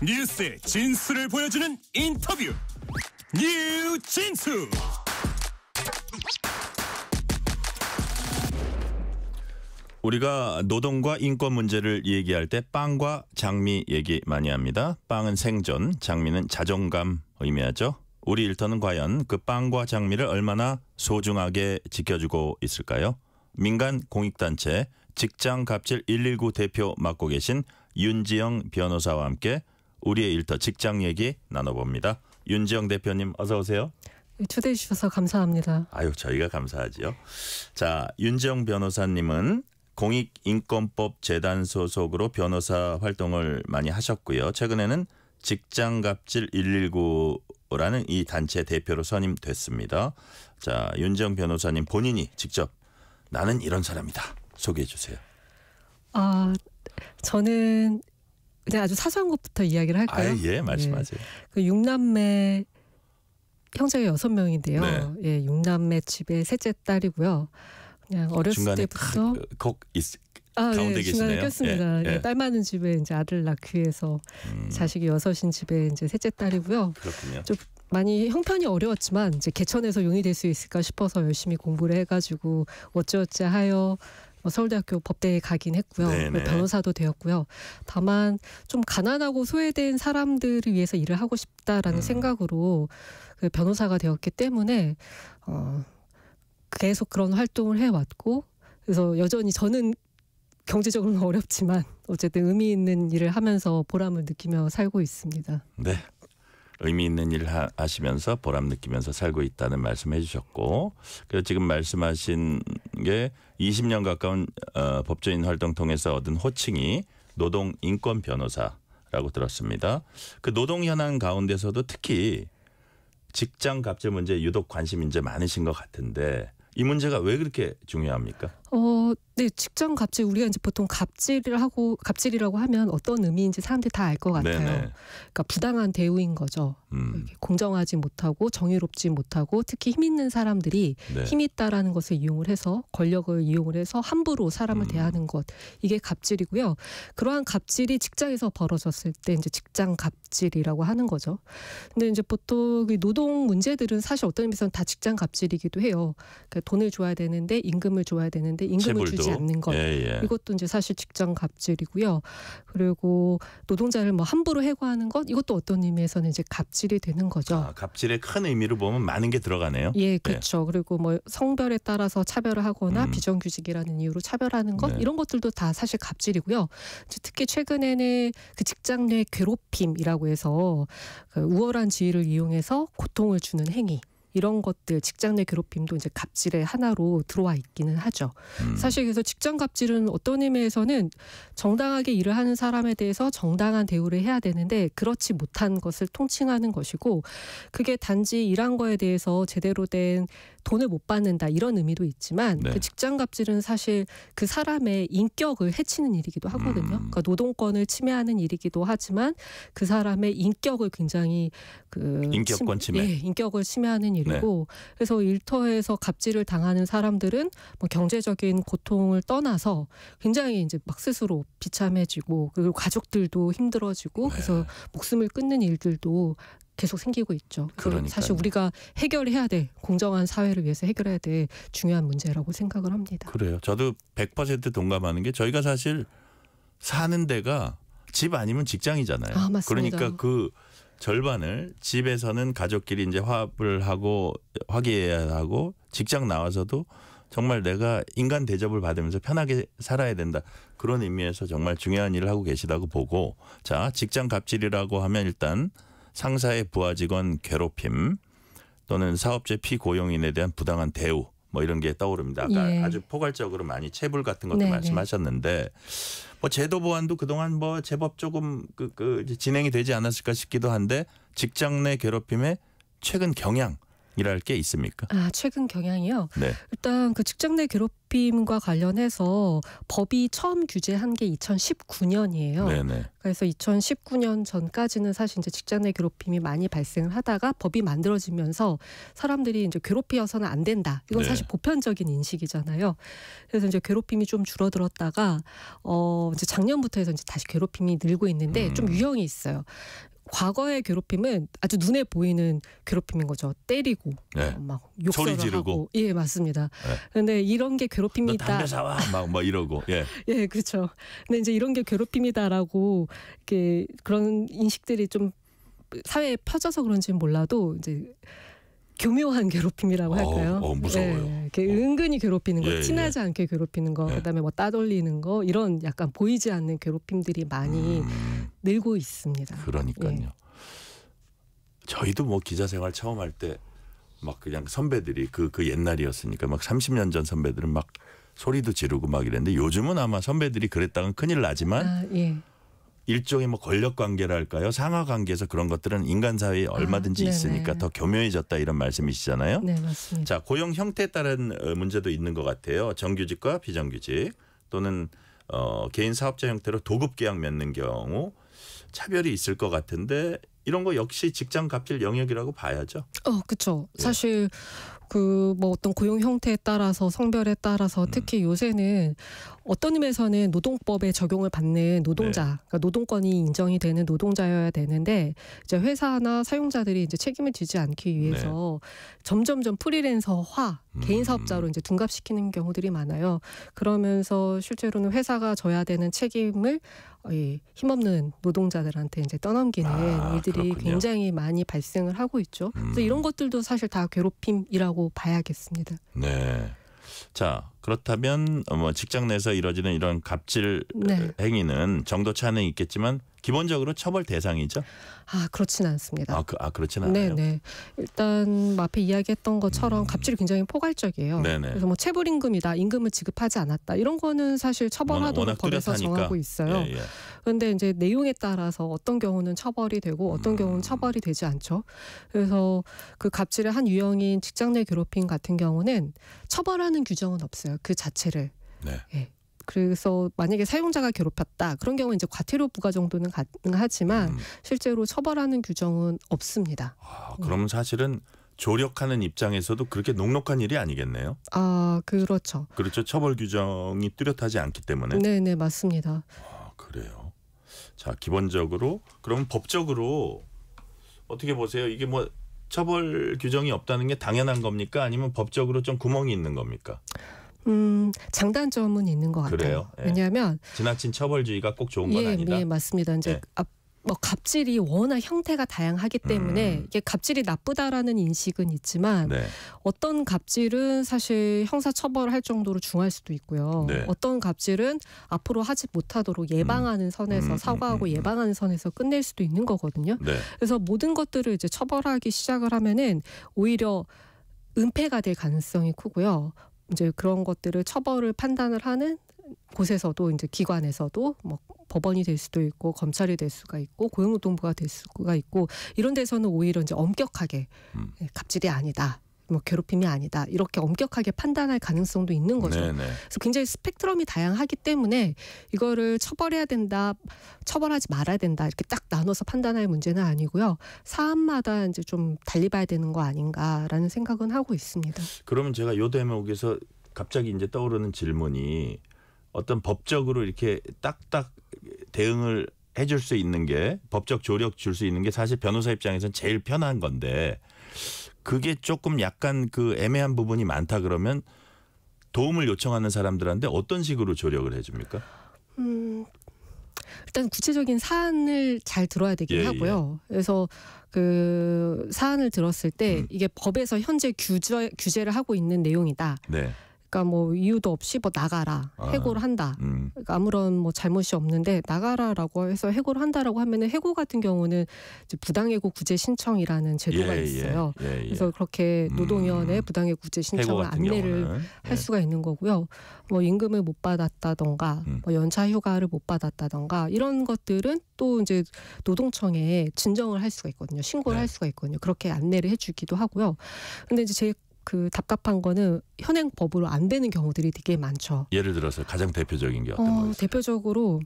뉴스의 진수를 보여주는 인터뷰 뉴진수. 우리가 노동과 인권 문제를 얘기할 때 빵과 장미 얘기 많이 합니다. 빵은 생존, 장미는 자존감 의미하죠. 우리 일터는 과연 그 빵과 장미를 얼마나 소중하게 지켜주고 있을까요? 민간 공익단체 직장갑질 119 대표 맡고 계신 윤지영 변호사와 함께 우리의 일터 직장 얘기 나눠봅니다. 윤지영 대표님 어서 오세요. 초대해 주셔서 감사합니다. 아유, 저희가 감사하지요. 자, 윤지영 변호사님은 공익인권법 재단 소속으로 변호사 활동을 많이 하셨고요. 최근에는 직장갑질 119라는 이 단체 대표로 선임됐습니다. 자, 윤지영 변호사님 본인이 직접 나는 이런 사람이다 소개해 주세요. 저는 그냥 아주 사소한 것부터 이야기를 할까요? 예, 말씀하세요. 그 6남매 형제가 6명인데요. 네. 예, 6남매 집에 셋째 딸이고요. 그냥 어렸을 때부터 가운데 네, 계시네요. 중간에 꼈습니다. 예. 딸 많은 집에 이제 아들 낳기 위해서 자식이 6인 집에 이제 셋째 딸이고요. 그렇군요. 좀 많이 형편이 어려웠지만 이제 개천에서 용이 될 수 있을까 싶어서 열심히 공부를 해가지고 어찌어찌 하여 서울대학교 법대에 가긴 했고요. 변호사도 되었고요. 다만 좀 가난하고 소외된 사람들을 위해서 일을 하고 싶다라는 생각으로 그 변호사가 되었기 때문에 계속 그런 활동을 해왔고, 그래서 여전히 저는 경제적으로는 어렵지만 어쨌든 의미 있는 일을 하면서 보람을 느끼며 살고 있습니다. 네. 의미 있는 일을 하시면서 보람 느끼면서 살고 있다는 말씀 해주셨고, 그래서 지금 말씀하신 게 20년 가까운 법조인 활동 통해서 얻은 호칭이 노동인권 변호사라고 들었습니다. 그 노동 현안 가운데서도 특히 직장 갑질 문제에 유독 관심 이제 많으신 것 같은데 이 문제가 왜 그렇게 중요합니까? 네, 직장 갑질, 우리가 이제 보통 갑질이라고 하면 어떤 의미인지 사람들이 다 알 것 같아요. 네네. 그러니까 부당한 대우인 거죠. 공정하지 못하고 정의롭지 못하고 특히 힘 있는 사람들이 네. 힘 있다라는 것을 이용을 해서 권력을 이용을 해서 함부로 사람을 대하는 것, 이게 갑질이고요. 그러한 갑질이 직장에서 벌어졌을 때 이제 직장 갑질이라고 하는 거죠. 근데 이제 보통 노동 문제들은 사실 어떤 의미에서는 다 직장 갑질이기도 해요. 그러니까 돈을 줘야 되는데 임금을 줘야 되는데 임금을 체불도. 주지 않는 것, 이것도 이제 사실 직장 갑질이고요. 그리고 노동자를 뭐 함부로 해고하는 것, 이것도 어떤 의미에서는 이제 갑질이 되는 거죠. 갑질의 큰 의미로 보면 많은 게 들어가네요. 예, 그렇죠. 그리고 뭐 성별에 따라서 차별을 하거나 비정규직이라는 이유로 차별하는 것, 이런 것들도 다 사실 갑질이고요. 특히 최근에는 그 직장 내 괴롭힘이라고 해서 그 우월한 지위를 이용해서 고통을 주는 행위, 이런 것들, 직장 내 괴롭힘도 이제 갑질의 하나로 들어와 있기는 하죠. 사실 그래서 직장 갑질은 어떤 의미에서는 정당하게 일을 하는 사람에 대해서 정당한 대우를 해야 되는데 그렇지 못한 것을 통칭하는 것이고, 그게 단지 일한 거에 대해서 제대로 된 돈을 못 받는다, 이런 의미도 있지만 그 직장 갑질은 사실 그 사람의 인격을 해치는 일이기도 하거든요. 그러니까 노동권을 침해하는 일이기도 하지만 그 사람의 인격을 굉장히 인격권 침해. 인격을 침해하는 일이고, 그래서 일터에서 갑질을 당하는 사람들은 뭐 경제적인 고통을 떠나서 굉장히 이제 막 스스로 비참해지고, 그리고 가족들도 힘들어지고, 그래서 목숨을 끊는 일들도 계속 생기고 있죠. 사실 우리가 해결해야 돼, 공정한 사회를 위해서 해결해야 돼 중요한 문제라고 생각을 합니다. 그래요. 저도 100% 동감하는 게, 저희가 사실 사는 데가 집 아니면 직장이잖아요. 맞습니다. 그러니까 그 절반을 집에서는 가족끼리 이제 화합을 하고 화기애애해야 하고, 직장 나와서도 정말 내가 인간 대접을 받으면서 편하게 살아야 된다, 그런 의미에서 정말 중요한 일을 하고 계시다고 보고, 자, 직장 갑질이라고 하면 일단 상사의 부하 직원 괴롭힘 또는 사업체 피고용인에 대한 부당한 대우, 뭐 이런 게 떠오릅니다. 아까 아주 포괄적으로 많이 체불 같은 것도 말씀하셨는데, 뭐 제도 보완도 그동안 뭐 제법 조금 진행이 되지 않았을까 싶기도 한데, 직장 내 괴롭힘의 최근 경향 경향이랄 게 있습니까? 최근 경향이요. 네. 일단 그 직장 내 괴롭힘과 관련해서 법이 처음 규제한 게 2019년이에요. 네네. 그래서 2019년 전까지는 사실 이제 직장 내 괴롭힘이 많이 발생을 하다가 법이 만들어지면서 사람들이 이제 괴롭히어서는 안 된다. 이건 네. 사실 보편적인 인식이잖아요. 그래서 이제 괴롭힘이 좀 줄어들었다가 이제 작년부터 해서 이제 다시 괴롭힘이 늘고 있는데 좀 유형이 있어요. 과거의 괴롭힘은 아주 눈에 보이는 괴롭힘인 거죠. 때리고 네. 막 욕설을 소리 지르고. 하고. 예, 맞습니다. 네. 그런데 이런 게 너 괴롭힘이다. 담배 사와 막 이러고. 예. 예, 그렇죠. 근데 이제 이런 게 괴롭힘이다라고 이렇게 그런 인식들이 좀 사회에 펴져서 그런지는 몰라도 이제 교묘한 괴롭힘이라고 할까요? 무서워요. 예, 이렇게 은근히 괴롭히는 거, 예, 티나지 않게 괴롭히는 거, 예. 그다음에 뭐 따돌리는 거 이런 약간 보이지 않는 괴롭힘들이 많이 늘고 있습니다. 그러니까요. 예. 저희도 뭐 기자 생활 처음 할 때 막 그냥 선배들이 그 옛날이었으니까 막 30년 전 선배들은 막 소리도 지르고 막 이랬는데 요즘은 아마 선배들이 그랬다간 큰일 나지만 예. 일종의 뭐 권력 관계랄까요? 상하 관계에서 그런 것들은 인간 사회에 얼마든지 네네. 있으니까 더 교묘해졌다 이런 말씀이시잖아요. 네, 맞습니다. 자, 고용 형태에 따른 문제도 있는 것 같아요. 정규직과 비정규직 또는 개인 사업자 형태로 도급 계약 맺는 경우 차별이 있을 것 같은데 이런 거 역시 직장 갑질 영역이라고 봐야죠. 그렇죠. 예. 사실 그 뭐 어떤 고용 형태에 따라서 성별에 따라서 특히 요새는 어떤 의미에서는 노동법에 적용을 받는 노동자, 네. 그러니까 노동권이 인정이 되는 노동자여야 되는데 이제 회사나 사용자들이 이제 책임을 지지 않기 위해서 점점점 프리랜서화, 개인 사업자로 이제 둔갑시키는 경우들이 많아요. 그러면서 실제로는 회사가 져야 되는 책임을 힘없는 노동자들한테 이제 떠넘기는 일들이 그렇군요. 굉장히 많이 발생을 하고 있죠. 그래서 이런 것들도 사실 다 괴롭힘이라고 봐야겠습니다. 네. 자, 그렇다면 뭐 직장 내에서 이뤄지는 이런 갑질 네. 행위는 정도 차이는 있겠지만 기본적으로 처벌 대상이죠. 그렇진 않습니다. 그렇진 않아요. 네네. 일단 뭐 앞에 이야기했던 것처럼 갑질이 굉장히 포괄적이에요. 네네. 그래서 뭐 체불임금이다, 임금을 지급하지 않았다 이런 거는 사실 처벌하도록 워낙 법에서 뚜렷하니까. 정하고 있어요. 예, 예. 그런데 이제 내용에 따라서 어떤 경우는 처벌이 되고 어떤 경우는 처벌이 되지 않죠. 그래서 그 갑질의 한 유형인 직장 내 괴롭힘 같은 경우는 처벌하는 규정은 없어요. 그 자체를. 네. 예. 그래서 만약에 사용자가 괴롭혔다 그런 경우는 이제 과태료 부과 정도는 가능하지만 실제로 처벌하는 규정은 없습니다. 그러면 사실은 조력하는 입장에서도 그렇게 녹록한 일이 아니겠네요. 그렇죠. 그렇죠. 처벌 규정이 뚜렷하지 않기 때문에. 네네, 맞습니다. 그래요. 자, 기본적으로 그럼 법적으로 어떻게 보세요? 이게 뭐 처벌 규정이 없다는 게 당연한 겁니까? 아니면 법적으로 좀 구멍이 있는 겁니까? 장단점은 있는 것 같아요. 그래요? 예. 왜냐하면 지나친 처벌주의가 꼭 좋은 건 아니다. 예, 맞습니다. 이제 예. 뭐 갑질이 워낙 형태가 다양하기 때문에 이게 갑질이 나쁘다라는 인식은 있지만 네. 어떤 갑질은 사실 형사 처벌할 정도로 중할 수도 있고요. 네. 어떤 갑질은 앞으로 하지 못하도록 예방하는 선에서 사과하고 예방하는 선에서 끝낼 수도 있는 거거든요. 네. 그래서 모든 것들을 이제 처벌하기 시작을 하면은 오히려 은폐가 될 가능성이 크고요. 이제 그런 것들을 처벌을 판단을 하는 곳에서도 이제 기관에서도 뭐 법원이 될 수도 있고 검찰이 될 수가 있고 고용노동부가 될 수가 있고 이런 데서는 오히려 이제 엄격하게 갑질이 아니다. 뭐 괴롭힘이 아니다. 이렇게 엄격하게 판단할 가능성도 있는 거죠. 네네. 그래서 굉장히 스펙트럼이 다양하기 때문에 이거를 처벌해야 된다, 처벌하지 말아야 된다 이렇게 딱 나눠서 판단할 문제는 아니고요. 사안마다 이제 좀 달리 봐야 되는 거 아닌가라는 생각은 하고 있습니다. 그러면 제가 요 대목에서 갑자기 이제 떠오르는 질문이 어떤 법적으로 이렇게 딱딱 대응을 해줄 수 있는 게 법적 조력 줄 수 있는 게 사실 변호사 입장에서는 제일 편한 건데 그게 조금 약간 그 애매한 부분이 많다 그러면 도움을 요청하는 사람들한테 어떤 식으로 조력을 해줍니까? 일단 구체적인 사안을 잘 들어야 되긴 예, 하고요. 그래서 그 사안을 들었을 때 이게 법에서 현재 규제를 하고 있는 내용이다. 네. 그러니까 뭐 이유도 없이 뭐 나가라, 해고를 한다. 그러니까 아무런 뭐 잘못이 없는데 나가라라고 해서 해고를 한다라고 하면은 해고 같은 경우는 이제 부당해고 구제 신청이라는 제도가 있어요. 그래서 그렇게 노동위원회에 부당해고 구제 신청을 안내를 할 수가 있는 거고요. 뭐 임금을 못 받았다던가, 뭐 연차 휴가를 못 받았다던가 이런 것들은 또 이제 노동청에 진정을 할 수가 있거든요. 신고를 할 수가 있거든요. 그렇게 안내를 해주기도 하고요. 근데 이제 제 그 답답한 거는 현행 법으로 안 되는 경우들이 되게 많죠. 예를 들어서 가장 대표적인 게 어떤 거였어요? 대표적으로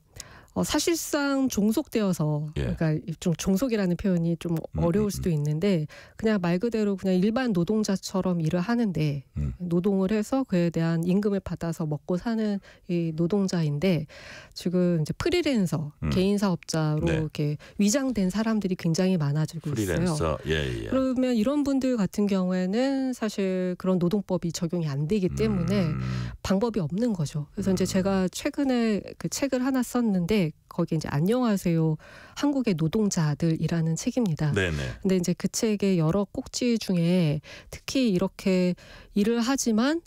사실상 종속되어서 그러니까 좀 종속이라는 표현이 좀 어려울 수도 있는데 그냥 말 그대로 그냥 일반 노동자처럼 일을 하는데 노동을 해서 그에 대한 임금을 받아서 먹고 사는 이 노동자인데 지금 이제 프리랜서 개인 사업자로 이렇게 위장된 사람들이 굉장히 많아지고 있어요. 그러면 이런 분들 같은 경우에는 사실 그런 노동법이 적용이 안 되기 때문에 방법이 없는 거죠. 그래서 이제 제가 최근에 그 책을 하나 썼는데 거기 이제 안녕하세요 한국의 노동자들이라는 책입니다. 근데 이제 그 책의 여러 꼭지 중에 특히 이렇게 일을 하지만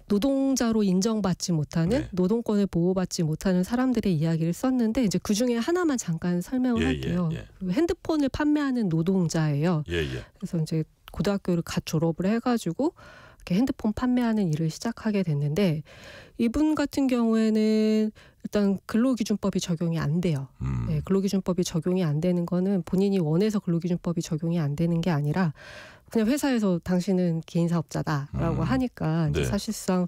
노동자로 인정받지 못하는 노동권을 보호받지 못하는 사람들의 이야기를 썼는데 이제 그 중에 하나만 잠깐 설명을 할게요. 핸드폰을 판매하는 노동자예요. 그래서 이제 고등학교를 갓 졸업을 해가지고 이렇게 핸드폰 판매하는 일을 시작하게 됐는데 이분 같은 경우에는 일단 근로기준법이 적용이 안 돼요. 근로기준법이 적용이 안 되는 거는 본인이 원해서 근로기준법이 적용이 안 되는 게 아니라 그냥 회사에서 당신은 개인사업자다라고 하니까 이제 사실상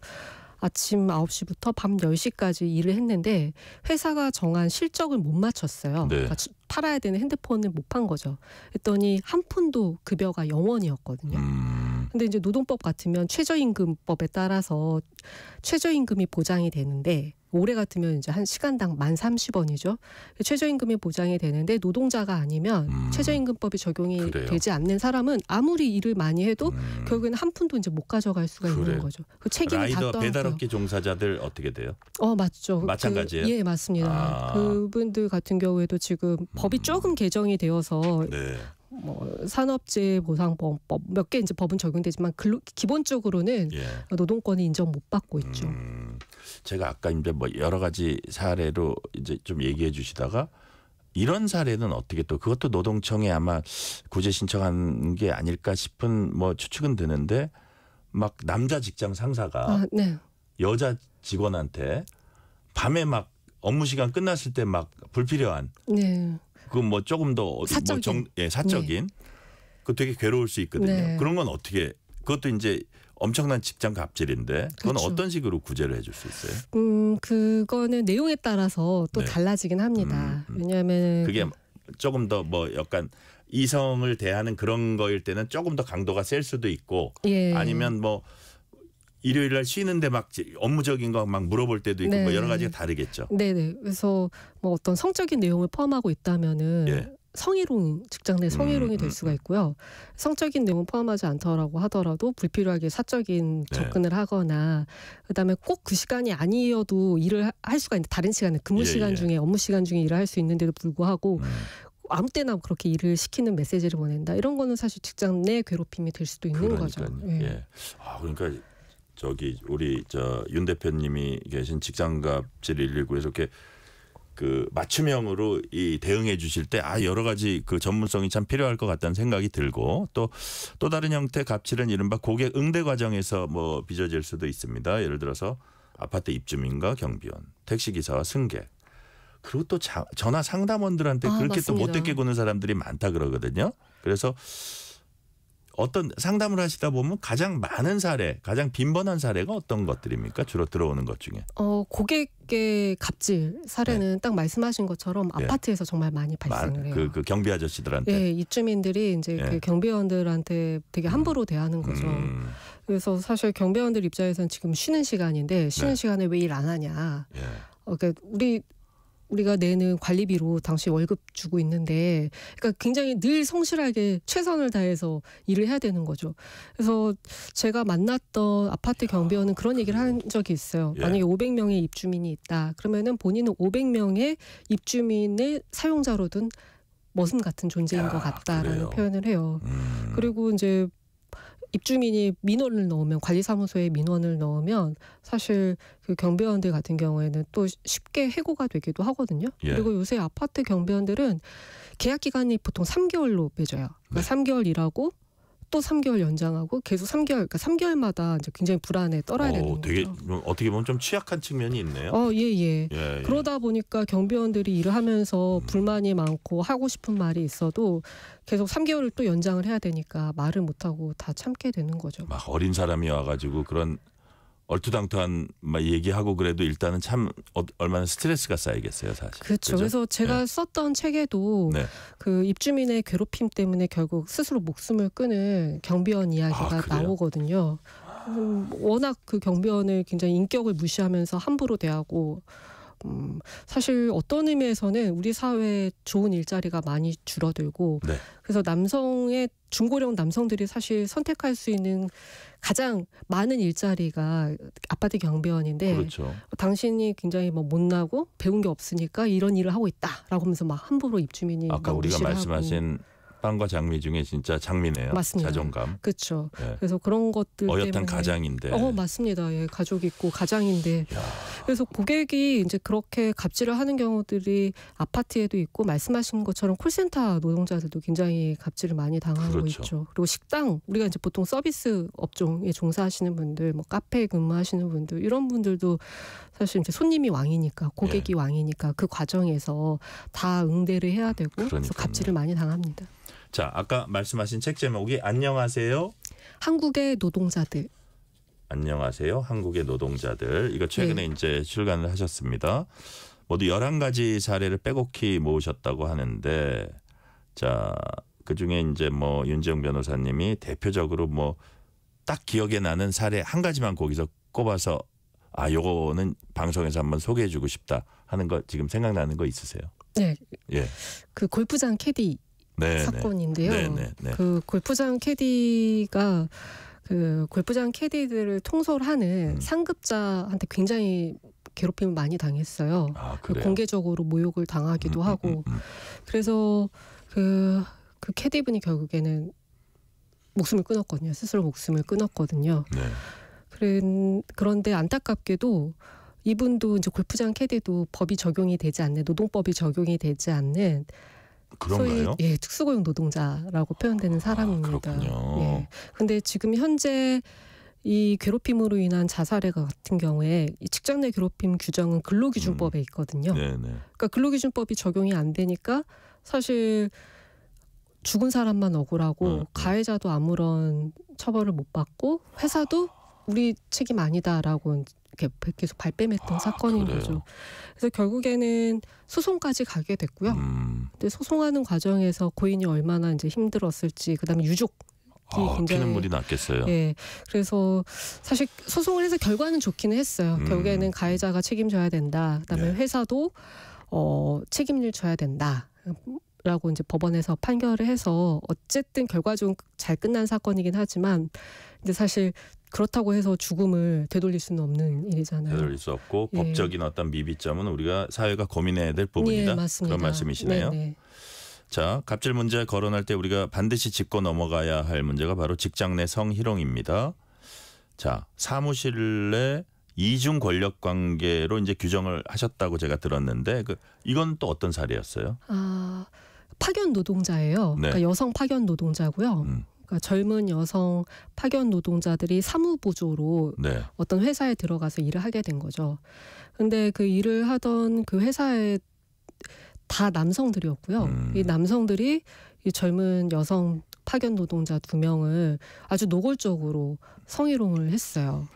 아침 9시부터 밤 10시까지 일을 했는데 회사가 정한 실적을 못 맞췄어요. 그러니까 팔아야 되는 핸드폰을 못 판 거죠. 했더니 한 푼도 급여가 0원이었거든요. 근데 이제 노동법 같으면 최저임금법에 따라서 최저임금이 보장이 되는데 올해 같으면 이제 한 시간당 1030원이죠. 최저임금이 보장이 되는데 노동자가 아니면 최저임금법이 적용이 되지 않는 사람은 아무리 일을 많이 해도 결국에는 한 푼도 이제 못 가져갈 수가 있는 거죠. 그 책임이 다 떠나고요. 배달업계 종사자들 어떻게 돼요? 맞죠. 마찬가지예요? 예, 맞습니다. 그분들 같은 경우에도 지금 법이 조금 개정이 되어서 뭐 산업재해보상법 몇 개 이제 법은 적용되지만 기본적으로는 노동권이 인정 못 받고 있죠. 제가 아까 이제 뭐 여러 가지 사례로 이제 좀 얘기해 주시다가 이런 사례는 어떻게 또 그것도 노동청에 아마 구제 신청한 게 아닐까 싶은 뭐 추측은 드는데 막 남자 직장 상사가 여자 직원한테 밤에 막 업무 시간 끝났을 때 막 불필요한 그 뭐 조금 더 사적인 그 되게 괴로울 수 있거든요. 그런 건 어떻게 그것도 이제 엄청난 직장 갑질인데 그건 어떤 식으로 구제를 해줄 수 있어요? 그거는 내용에 따라서 또 달라지긴 합니다. 왜냐하면 그게 조금 더 뭐 약간 이성을 대하는 그런 거일 때는 조금 더 강도가 셀 수도 있고 아니면 뭐 일요일 날 쉬는데 막 업무적인 거 막 물어볼 때도 있고 뭐 여러 가지가 다르겠죠. 그래서 뭐 어떤 성적인 내용을 포함하고 있다면은 성희롱, 직장 내 성희롱이 될 수가 있고요. 성적인 내용을 포함하지 않더라고 하더라도 불필요하게 사적인 접근을 하거나 그다음에 꼭 그 시간이 아니어도 일을 할 수가 있는데 다른 시간에 근무 시간 중에 업무 시간 중에 일을 할 수 있는데도 불구하고 아무 때나 그렇게 일을 시키는 메시지를 보낸다. 이런 거는 사실 직장 내 괴롭힘이 될 수도 있는 거죠. 그러니까 저기 우리 윤 대표님이 계신 직장갑질 119에서 이렇게 그 맞춤형으로 이 대응해 주실 때 여러 가지 그 전문성이 참 필요할 것 같다는 생각이 들고 또 다른 형태 갑질은 이른바 고객 응대 과정에서 뭐 빚어질 수도 있습니다. 예를 들어서 아파트 입주민과 경비원, 택시기사와 승객 그리고 또 전화 상담원들한테 그렇게 또 못되게 구는 사람들이 많다 그러거든요. 그래서 어떤 상담을 하시다 보면 가장 많은 사례, 가장 빈번한 사례가 어떤 것들입니까? 주로 들어오는 것 중에. 고객의 갑질 사례는 딱 말씀하신 것처럼 아파트에서 정말 많이 발생을 해요. 그 경비 아저씨들한테. 입주민들이 이제 그 경비원들한테 되게 함부로 대하는 거죠. 그래서 사실 경비원들 입장에서는 지금 쉬는 시간인데 쉬는 시간에 왜 일 안 하냐. 그러니까 우리가 내는 관리비로 당신 월급 주고 있는데 그러니까 굉장히 늘 성실하게 최선을 다해서 일을 해야 되는 거죠. 그래서 제가 만났던 아파트 경비원은 그런 얘기를 한 적이 있어요. 만약에 500명의 입주민이 있다. 그러면은 본인은 500명의 입주민의 사용자로 둔 머슴 같은 존재인 것 같다라는 표현을 해요. 그리고 이제 입주민이 민원을 넣으면 관리사무소에 민원을 넣으면 사실 그 경비원들 같은 경우에는 또 쉽게 해고가 되기도 하거든요. 예. 그리고 요새 아파트 경비원들은 계약 기간이 보통 3개월로 맺어요. 그러니까 네. 3개월 일하고 또 3개월 연장하고 계속 3개월, 그러니까 3개월마다 이제 굉장히 불안에 떨어야 되는 되게 거죠. 어떻게 보면 좀 취약한 측면이 있네요. 예. 예. 그러다 보니까 경비원들이 일을 하면서 불만이 많고 하고 싶은 말이 있어도 계속 3개월을 또 연장을 해야 되니까 말을 못하고 다 참게 되는 거죠. 막 어린 사람이 와가지고 그런 얼토당토한 막 얘기하고 그래도 일단은 참 얼마나 스트레스가 쌓이겠어요, 사실. 그렇죠. 그죠? 그래서 제가 네. 썼던 책에도 네. 그 입주민의 괴롭힘 때문에 결국 스스로 목숨을 끊은 경비원 이야기가 그래요? 나오거든요. 워낙 그 경비원을 굉장히 인격을 무시하면서 함부로 대하고 사실 어떤 의미에서는 우리 사회에 좋은 일자리가 많이 줄어들고 네. 그래서 남성의 중고령 남성들이 사실 선택할 수 있는 가장 많은 일자리가 아파트 경비원인데 그렇죠. 당신이 굉장히 뭐 못나고 배운 게 없으니까 이런 일을 하고 있다라고 하면서 막 함부로 입주민이 아까 막 우리가 무시를 말씀하신 빵과 장미 중에 진짜 장미네요. 맞습니다. 자존감. 그렇죠. 예. 그래서 그런 것들 어엿한 때문에 가장인데. 맞습니다. 예, 가족 있고 가장인데 야. 그래서 고객이 이제 그렇게 갑질을 하는 경우들이 아파트에도 있고 말씀하신 것처럼 콜센터 노동자들도 굉장히 갑질을 많이 당하고 그렇죠. 있죠. 그리고 식당 우리가 이제 보통 서비스 업종에 종사하시는 분들, 뭐 카페에 근무하시는 분들 이런 분들도 사실 이제 손님이 왕이니까 고객이 왕이니까 그 과정에서 다 응대를 해야 되고 그래서 그러니까요. 갑질을 많이 당합니다. 자, 아까 말씀하신 책 제목이 안녕하세요. 한국의 노동자들. 안녕하세요. 한국의 노동자들. 이거 최근에 네. 이제 출간을 하셨습니다. 모두 11가지 사례를 빼곡히 모으셨다고 하는데 자, 그중에 이제 뭐 윤재용 변호사님이 대표적으로 뭐 딱 기억에 나는 사례 한 가지만 거기서 꼽아서 요거는 방송에서 한번 소개해 주고 싶다 하는 거 지금 생각나는 거 있으세요? 네. 예. 그 골프장 캐디 네, 사건인데요. 네. 그 골프장 캐디가 그 골프장 캐디들을 통솔하는 상급자한테 굉장히 괴롭힘을 많이 당했어요. 그 그래요? 공개적으로 모욕을 당하기도 하고 그래서 그 캐디분이 결국에는 목숨을 끊었거든요. 스스로 목숨을 끊었거든요. 네. 그런데 안타깝게도 이분도 이제 골프장 캐디도 법이 적용이 되지 않는 노동법이 적용이 되지 않는 그런가요? 소위 특수고용 노동자라고 표현되는 사람입니다. 그렇군요. 예. 근데 지금 현재 이 괴롭힘으로 인한 자살의 같은 경우에 이 직장 내 괴롭힘 규정은 근로기준법에 있거든요. 네. 그러니까 근로기준법이 적용이 안 되니까 사실 죽은 사람만 억울하고 가해자도 아무런 처벌을 못 받고 회사도 우리 책임 아니다라고 이렇게 계속 발뺌했던 사건인 그래요? 거죠. 그래서 결국에는 소송까지 가게 됐고요. 근데 소송하는 과정에서 고인이 얼마나 이제 힘들었을지, 그다음에 유족이 굉장히 피눈물이 났겠어요. 예, 그래서 사실 소송을 해서 결과는 좋기는 했어요. 결국에는 가해자가 책임져야 된다. 그다음에 네. 회사도 책임을 져야 된다. 라고 이제 법원에서 판결을 해서 어쨌든 결과적으로 잘 끝난 사건이긴 하지만 근데 사실 그렇다고 해서 죽음을 되돌릴 수는 없는 일이잖아요. 되돌릴 수 없고 예. 법적인 어떤 미비점은 우리가 사회가 고민해야 될 부분이다. 예, 맞습니다. 그런 말씀이시네요. 네네. 자, 갑질 문제 거론할 때 우리가 반드시 짚고 넘어가야 할 문제가 바로 직장 내 성희롱입니다. 자, 사무실 내 이중 권력 관계로 이제 규정을 하셨다고 제가 들었는데 이건 또 어떤 사례였어요? 파견 노동자예요. 네. 그러니까 여성 파견 노동자고요. 그러니까 젊은 여성 파견 노동자들이 사무보조로 네. 어떤 회사에 들어가서 일을 하게 된 거죠. 근데 그 일을 하던 그 회사에 다 남성들이었고요. 이 남성들이 이 젊은 여성 파견 노동자 2명을 아주 노골적으로 성희롱을 했어요.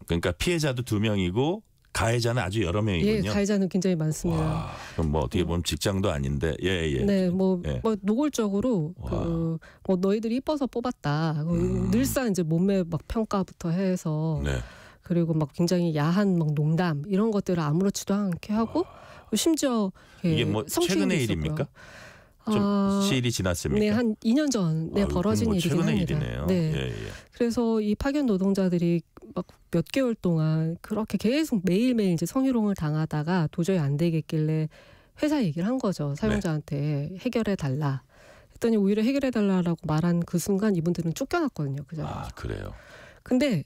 그러니까 피해자도 2명이고 가해자는 아주 여러 명이군요. 예, 가해자는 굉장히 많습니다. 와, 그럼 뭐 어떻게 보면 직장도 아닌데, 예. 네, 뭐 예. 노골적으로 뭐 너희들이 이뻐서 뽑았다. 늘상 이제 몸매 막 평가부터 해서 네. 그리고 막 굉장히 야한 막 농담 이런 것들을 아무렇지도 않게 하고 심지어 이게 뭐 성추행도 최근의 있었고요. 일입니까? 좀 시일이 지났습니까? 네, 한 2년 전에 벌어진 뭐 일이긴 최근의 합니다. 일이네요. 네. 예. 그래서 이 파견 노동자들이 막 몇 개월 동안 그렇게 계속 매일매일 이제 성희롱을 당하다가 도저히 안 되겠길래 회사 얘기를 한 거죠. 사용자한테 해결해 달라. 그랬더니 오히려 해결해달라고 말한 그 순간 이분들은 쫓겨났거든요. 그 자리에서. 아, 그래요. 근데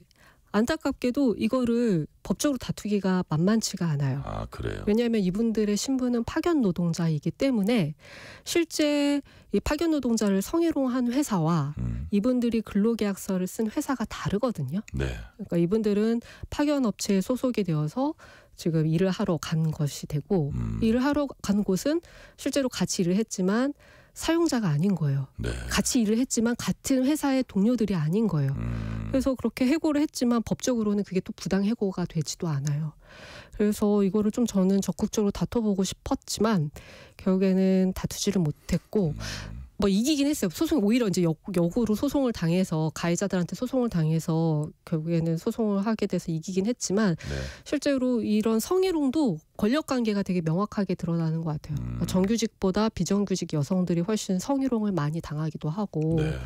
안타깝게도 이거를 법적으로 다투기가 만만치가 않아요. 아, 그래요. 왜냐하면 이분들의 신분은 파견 노동자이기 때문에 실제 이 파견 노동자를 성희롱한 회사와 이분들이 근로계약서를 쓴 회사가 다르거든요. 네. 그러니까 이분들은 파견 업체에 소속이 되어서 지금 일을 하러 간 것이 되고 일을 하러 간 곳은 실제로 같이 일을 했지만 사용자가 아닌 거예요. 네. 같이 일을 했지만 같은 회사의 동료들이 아닌 거예요. 그래서 그렇게 해고를 했지만 법적으로는 그게 또 부당 해고가 되지도 않아요. 그래서 이거를 좀 저는 적극적으로 다퉈보고 싶었지만 결국에는 다투지를 못했고 뭐 이기긴 했어요. 소송 오히려 이제 역으로 소송을 당해서 가해자들한테 소송을 당해서 결국에는 소송을 하게 돼서 이기긴 했지만 네. 실제로 이런 성희롱도 권력 관계가 되게 명확하게 드러나는 것 같아요. 그러니까 정규직보다 비정규직 여성들이 훨씬 성희롱을 많이 당하기도 하고 네.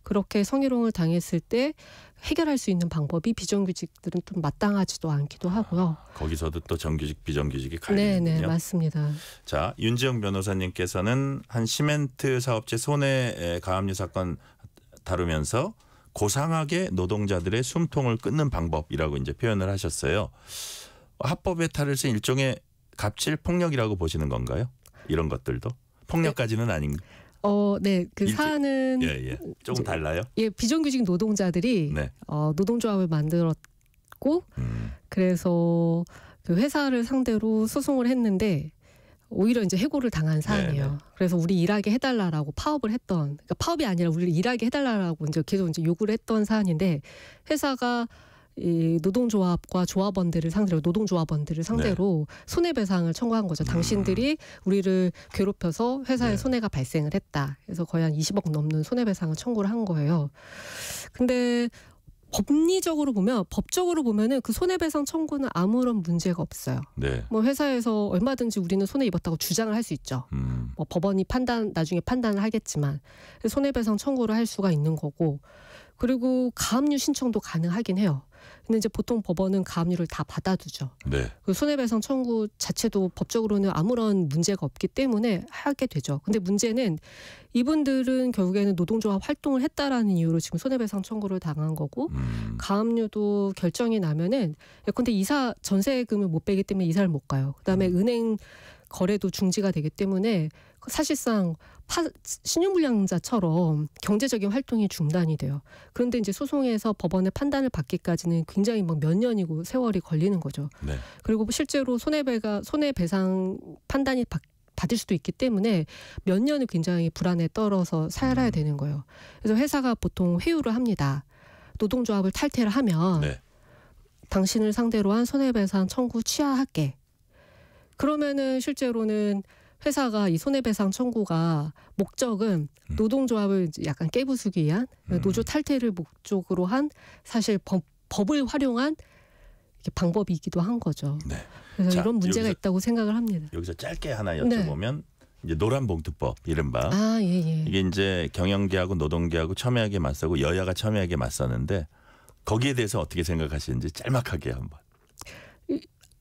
그렇게 성희롱을 당했을 때 해결할 수 있는 방법이 비정규직들은 좀 마땅하지도 않기도 하고요. 거기서도 또 정규직 비정규직이 네, 갈리는군요. 네, 맞습니다. 자, 윤지영 변호사님께서는 한 시멘트 사업체 손해 가압류 사건 다루면서 고상하게 노동자들의 숨통을 끊는 방법이라고 이제 표현을 하셨어요. 합법의 탈을 쓴 일종의 갑질 폭력이라고 보시는 건가요? 이런 것들도 폭력까지는 아닌. 네, 그 사안은 예. 조금 달라요. 예, 비정규직 노동자들이 네. 노동조합을 만들었고 그래서 그 회사를 상대로 소송을 했는데 오히려 이제 해고를 당한 사안이에요. 네네. 그래서 우리 일하게 해달라라고 파업을 했던, 그러니까 파업이 아니라 우리 일하게 해달라라고 이제 계속 이제 요구를 했던 사안인데 회사가 이 노동조합과 조합원들을 상대로 노동조합원들을 상대로 손해배상을 청구한 거죠. 당신들이 우리를 괴롭혀서 회사에 손해가 발생을 했다. 그래서 거의 한 20억 넘는 손해배상을 청구를 한 거예요. 근데 법적으로 보면은 그 손해배상 청구는 아무런 문제가 없어요. 네. 뭐 회사에서 얼마든지 우리는 손해 입었다고 주장을 할 수 있죠. 뭐 법원이 나중에 판단을 하겠지만 손해배상 청구를 할 수가 있는 거고 그리고 가압류 신청도 가능하긴 해요. 근데 이제 보통 법원은 가압류를 다 받아두죠. 네. 그 손해배상 청구 자체도 법적으로는 아무런 문제가 없기 때문에 하게 되죠. 근데 문제는 이분들은 결국에는 노동조합 활동을 했다라는 이유로 지금 손해배상 청구를 당한 거고 가압류도 결정이 나면은 예컨대 이사 전세금을 못 빼기 때문에 이사를 못 가요. 그다음에 은행 거래도 중지가 되기 때문에 사실상 신용불량자처럼 경제적인 활동이 중단이 돼요. 그런데 이제 소송에서 법원의 판단을 받기까지는 굉장히 막 몇 년이고 세월이 걸리는 거죠. 네. 그리고 실제로 손해배상 판단이 받을 수도 있기 때문에 몇 년을 굉장히 불안에 떨어서 살아야 되는 거예요. 그래서 회사가 보통 회유를 합니다. 노동조합을 탈퇴를 하면 당신을 상대로 한 손해배상 청구 취하할게. 그러면은 실제로는 회사가 이 손해배상 청구가 목적은 노동조합을 약간 깨부수기 위한 노조 탈퇴를 목적으로 한 사실 법을 활용한 방법이기도 한 거죠. 네. 그래서 자, 이런 문제가 여기서, 있다고 생각을 합니다. 여기서 짧게 하나 여쭤보면 이제 노란봉투법 이른바 이게 이제 경영계하고 노동계하고 첨예하게 맞서고 여야가 첨예하게 맞섰는데 거기에 대해서 어떻게 생각하시는지 짤막하게 한번.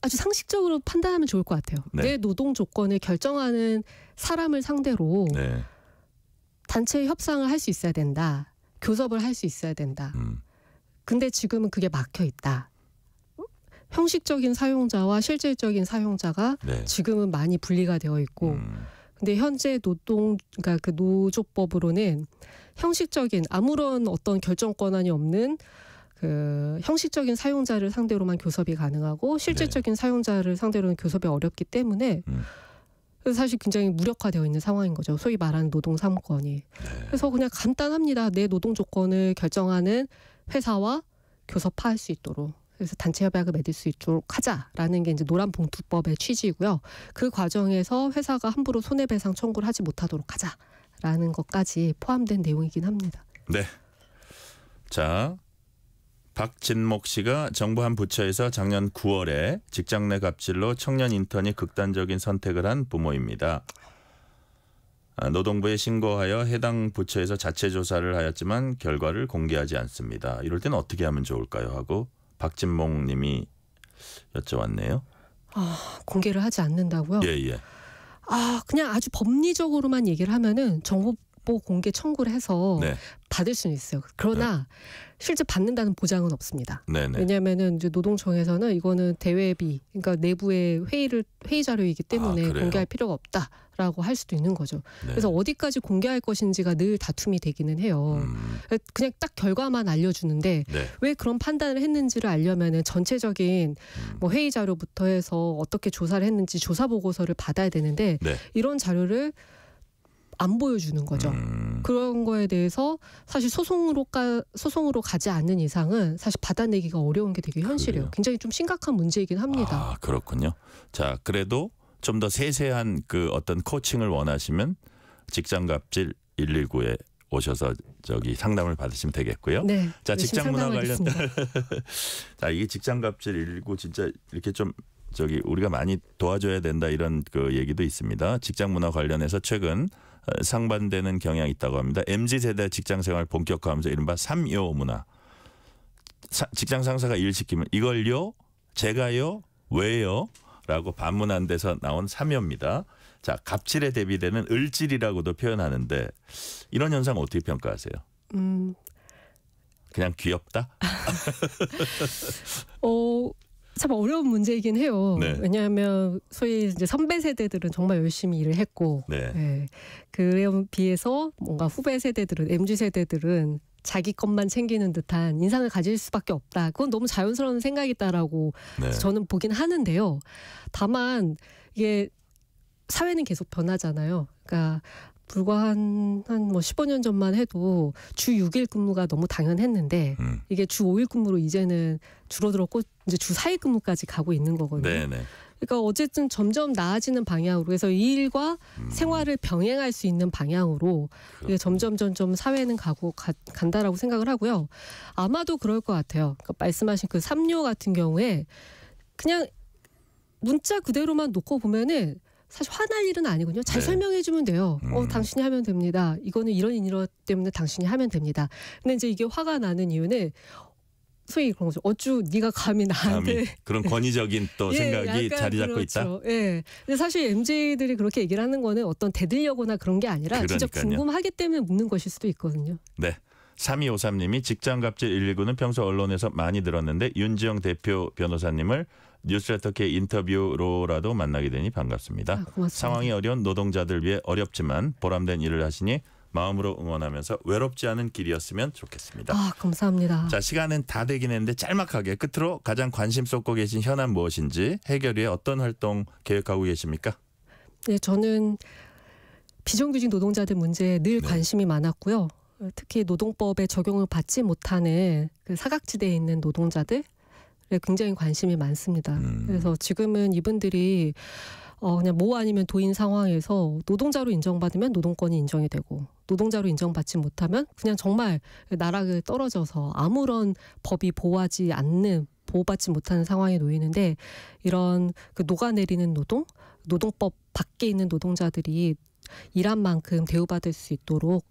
아주 상식적으로 판단하면 좋을 것 같아요. 내 노동 조건을 결정하는 사람을 상대로 단체 협상을 할 수 있어야 된다. 교섭을 할 수 있어야 된다. 근데 지금은 그게 막혀 있다. 형식적인 사용자와 실질적인 사용자가 지금은 많이 분리가 되어 있고 근데 현재 그러니까 그 노조법으로는 형식적인 아무런 어떤 결정 권한이 없는 그 형식적인 사용자를 상대로만 교섭이 가능하고 실질적인 사용자를 상대로는 교섭이 어렵기 때문에 그래서 사실 굉장히 무력화되어 있는 상황인 거죠. 소위 말하는 노동 3권이. 그래서 그냥 간단합니다. 내 노동 조건을 결정하는 회사와 교섭할 수 있도록. 그래서 단체 협약을 맺을 수 있도록 하자라는 게 이제 노란봉투법의 취지이고요. 그 과정에서 회사가 함부로 손해배상 청구를 하지 못하도록 하자라는 것까지 포함된 내용이긴 합니다. 네. 자, 박진목 씨가 정부 한 부처에서 작년 9월에 직장 내 갑질로 청년 인턴이 극단적인 선택을 한 부모입니다. 노동부에 신고하여 해당 부처에서 자체 조사를 하였지만 결과를 공개하지 않습니다. 이럴 때는 어떻게 하면 좋을까요? 하고 박진목 님이 여쭤왔네요. 공개를 하지 않는다고요? 예. 그냥 아주 법리적으로만 얘기를 하면은 족보 공개 청구를 해서 네. 받을 수는 있어요. 그러나 실제 받는다는 보장은 없습니다. 네네. 왜냐하면은 이제 노동청에서는 이거는 대외비, 그러니까 내부의 회의 자료이기 때문에 그래요? 공개할 필요가 없다라고 할 수도 있는 거죠. 네. 그래서 어디까지 공개할 것인지가 늘 다툼이 되기는 해요. 그냥 딱 결과만 알려주는데 네. 왜 그런 판단을 했는지를 알려면은 전체적인 뭐 회의 자료부터 해서 어떻게 조사를 했는지 조사 보고서를 받아야 되는데 네. 이런 자료를 안 보여주는 거죠. 그런 거에 대해서 사실 소송으로 가지 않는 이상은 사실 받아내기가 어려운 게 되게 현실이에요. 그래요? 굉장히 좀 심각한 문제이긴 합니다. 그렇군요. 자, 그래도 좀 더 세세한 그 어떤 코칭을 원하시면 직장갑질 119에 오셔서 저기 상담을 받으시면 되겠고요. 네. 자, 직장 문화 관련 상담하겠습니다. 자, 이게 직장갑질 119 진짜 이렇게 좀 저기 우리가 많이 도와줘야 된다 이런 그 얘기도 있습니다. 직장 문화 관련해서 최근 상반되는 경향이 있다고 합니다. MZ세대 직장생활 본격화하면서 이른바 3요 문화. 직장 상사가 일 시키면 이걸요? 제가요? 왜요? 라고 반문한 데서 나온 3요입니다. 자, 갑질에 대비되는 을질이라고도 표현하는데 이런 현상 어떻게 평가하세요? 그냥 귀엽다? 참 어려운 문제이긴 해요. 네. 왜냐하면 소위 이제 선배 세대들은 정말 열심히 일을 했고, 네. 그에 비해서 뭔가 후배 세대들은 MZ 세대들은 자기 것만 챙기는 듯한 인상을 가질 수밖에 없다. 그건 너무 자연스러운 생각이다라고 네. 저는 보긴 하는데요. 다만 이게 사회는 계속 변하잖아요. 그러니까 불과 한 뭐 15년 전만 해도 주 6일 근무가 너무 당연했는데 이게 주 5일 근무로 이제는 줄어들었고 이제 주 4일 근무까지 가고 있는 거거든요. 네네. 그러니까 어쨌든 점점 나아지는 방향으로 해서 이 일과 생활을 병행할 수 있는 방향으로 이게 점점 사회는 간다라고 생각을 하고요. 아마도 그럴 것 같아요. 그러니까 말씀하신 그 3료 같은 경우에 그냥 문자 그대로만 놓고 보면은 사실 화날 일은 아니군요. 잘 네. 설명해주면 돼요. 당신이 하면 됩니다. 이거는 이런 때문에 당신이 하면 됩니다. 근데 이제 이게 화가 나는 이유는 소위 그런 거죠. 어쭈 네가 감히 나한테 그런 권위적인 또 생각이 약간 자리 잡고 그렇죠. 있다. 예. 근데 사실 MZ들이 그렇게 얘기를 하는 거는 어떤 대들려거나 그런 게 아니라 진짜 그러니까요. 궁금하기 때문에 묻는 것일 수도 있거든요. 네. 3253님이 직장갑질 119는 평소 언론에서 많이 들었는데 윤지영 대표 변호사님을 뉴스레터계 인터뷰로라도 만나게 되니 반갑습니다. 고맙습니다. 상황이 어려운 노동자들 위해 어렵지만 보람된 일을 하시니 마음으로 응원하면서 외롭지 않은 길이었으면 좋겠습니다. 감사합니다. 자, 시간은 다 되긴 했는데 짤막하게 끝으로 가장 관심 쏟고 계신 현안 무엇인지, 해결 위해 어떤 활동 계획하고 계십니까? 네, 저는 비정규직 노동자들 문제에 늘 관심이 많았고요. 특히 노동법에 적용을 받지 못하는 그 사각지대에 있는 노동자들에 굉장히 관심이 많습니다. 그래서 지금은 이분들이 그냥 모 아니면 도인 상황에서 노동자로 인정받으면 노동권이 인정이 되고 노동자로 인정받지 못하면 그냥 정말 나락에 떨어져서 아무런 법이 보호받지 못하는 상황에 놓이는데 이런 그 녹아내리는 노동법 밖에 있는 노동자들이 일한 만큼 대우받을 수 있도록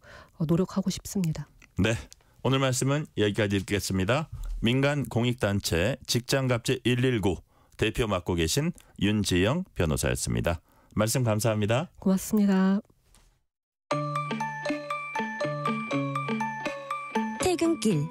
노력하고 싶습니다. 네, 오늘 말씀은 여기까지 듣겠습니다. 민간 공익단체 직장갑질 119 대표 맡고 계신 윤지영 변호사였습니다. 말씀 감사합니다. 고맙습니다. 퇴근길